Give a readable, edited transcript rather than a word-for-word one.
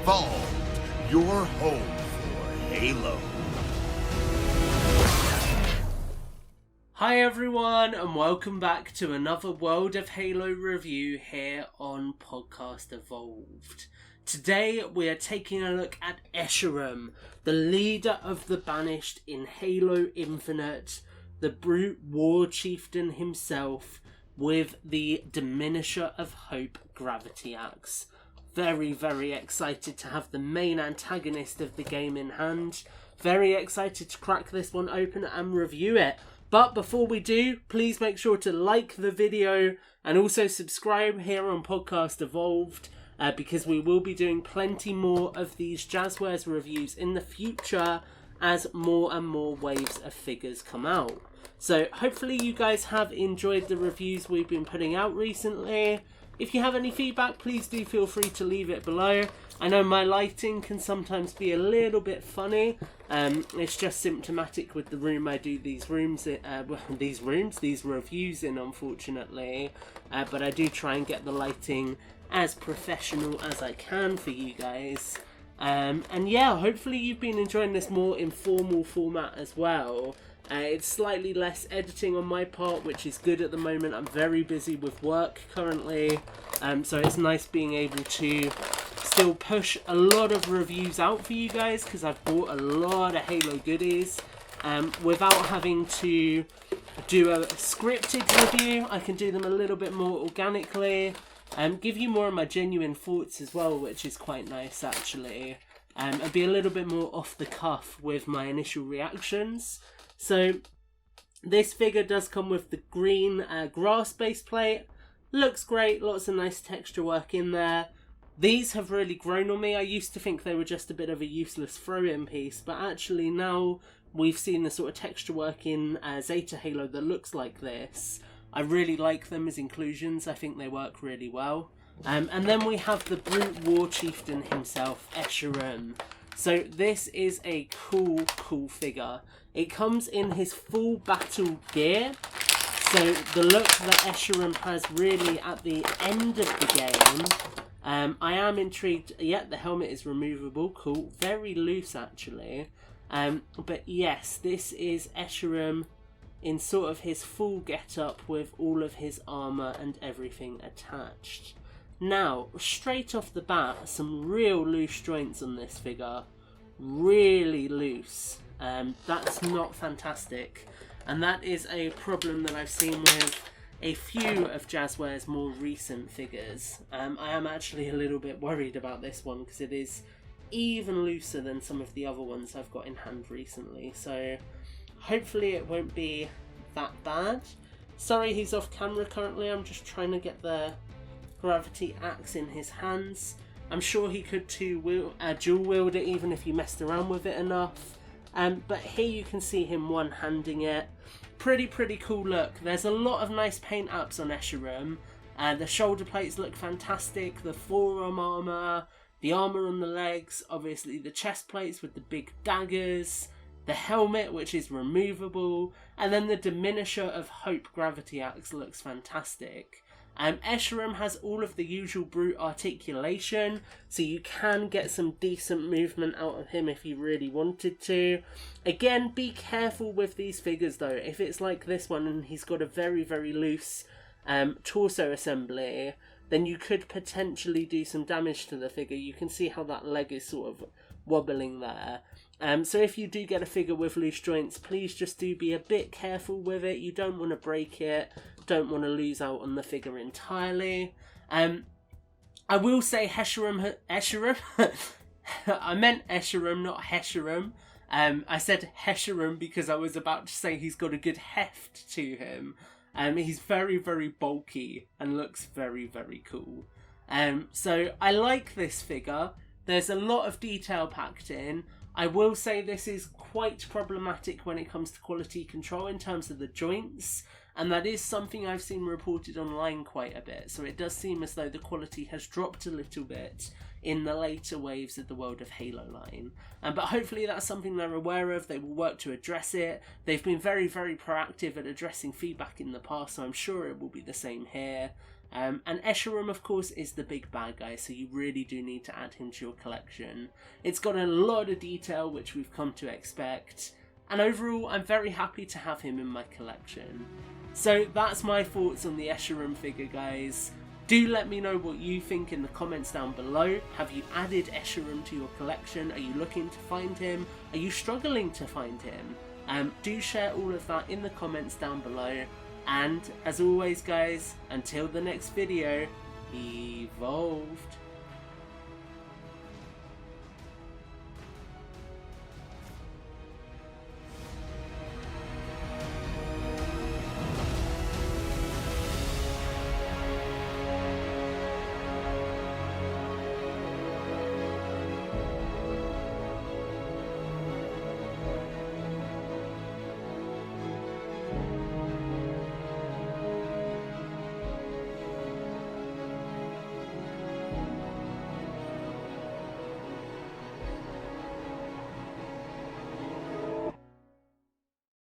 Evolved, your home for Halo. Hi everyone, and welcome back to another World of Halo review here on Podcast Evolved. Today we are taking a look at Escharum, the leader of the Banished in Halo Infinite, the Brute War Chieftain himself, with the Diminisher of Hope Gravity Axe. Very, very excited to have the main antagonist of the game in hand. Very excited to crack this one open and review it. But before we do, please make sure to like the video and also subscribe here on Podcast Evolved, because we will be doing plenty more of these Jazwares reviews in the future as more and more waves of figures come out. So hopefully you guys have enjoyed the reviews we've been putting out recently. If you have any feedback, please do feel free to leave it below. I know my lighting can sometimes be a little bit funny. It's just symptomatic with the room I do these reviews in, unfortunately. But I do try and get the lighting as professional as I can for you guys. And yeah, hopefully you've been enjoying this more informal format as well. It's slightly less editing on my part, which is good at the moment. I'm very busy with work currently, so it's nice being able to still push a lot of reviews out for you guys, because I've bought a lot of Halo goodies without having to do a scripted review. I can do them a little bit more organically, give you more of my genuine thoughts as well, which is quite nice actually, and be a little bit more off the cuff with my initial reactions. So this figure does come with the green grass base plate. Looks great, lots of nice texture work in there. These have really grown on me. I used to think they were just a bit of a useless throw-in piece, but actually now we've seen the sort of texture work in Zeta Halo that looks like this. I really like them as inclusions. I think they work really well. And then we have the Brute War Chieftain himself, Escharum. So this is a cool figure. It comes in his full battle gear. So the look that Escharum has really at the end of the game. I am intrigued. Yeah, the helmet is removable. Cool. Very loose actually. But yes, this is Escharum in sort of his full get-up with all of his armour and everything attached. Now, straight off the bat, some real loose joints on this figure. Really loose. That's not fantastic. And that is a problem that I've seen with a few of Jazwares' more recent figures. I am actually a little bit worried about this one because it is even looser than some of the other ones I've got in hand recently. So hopefully it won't be that bad. Sorry he's off camera currently. I'm just trying to get the gravity axe in his hands. I'm sure he could dual wield it even if you messed around with it enough. But here you can see him one-handing it. Pretty cool look. There's a lot of nice paint apps on Escharum. The shoulder plates look fantastic. The forearm armour, the armour on the legs, obviously the chest plates with the big daggers, the helmet which is removable, and then the Diminisher of Hope Gravity Axe looks fantastic. Escharum has all of the usual brute articulation, so you can get some decent movement out of him if you really wanted to. Again, be careful with these figures though. If it's like this one and he's got a very loose torso assembly, then you could potentially do some damage to the figure. You can see how that leg is sort of wobbling there. So if you do get a figure with loose joints, please just do be a bit careful with it. You don't want to break it, don't want to lose out on the figure entirely. I will say Escharum. I meant Escharum, not Hescharum. I said Escharum because I was about to say he's got a good heft to him. He's very bulky and looks very cool. So I like this figure. There's a lot of detail packed in. I will say this is quite problematic when it comes to quality control in terms of the joints, and that is something I've seen reported online quite a bit, so it does seem as though the quality has dropped a little bit in the later waves of the World of Halo line. But hopefully that's something they're aware of. They will work to address it. They've been very proactive at addressing feedback in the past, so I'm sure it will be the same here. And Escharum, of course, is the big bad guy, so you really do need to add him to your collection. It's got a lot of detail, which we've come to expect, and overall, I'm very happy to have him in my collection. So that's my thoughts on the Escharum figure, guys. Do let me know what you think in the comments down below. Have you added Escharum to your collection? Are you looking to find him? Are you struggling to find him? Do share all of that in the comments down below. And as always, guys, until the next video, evolved.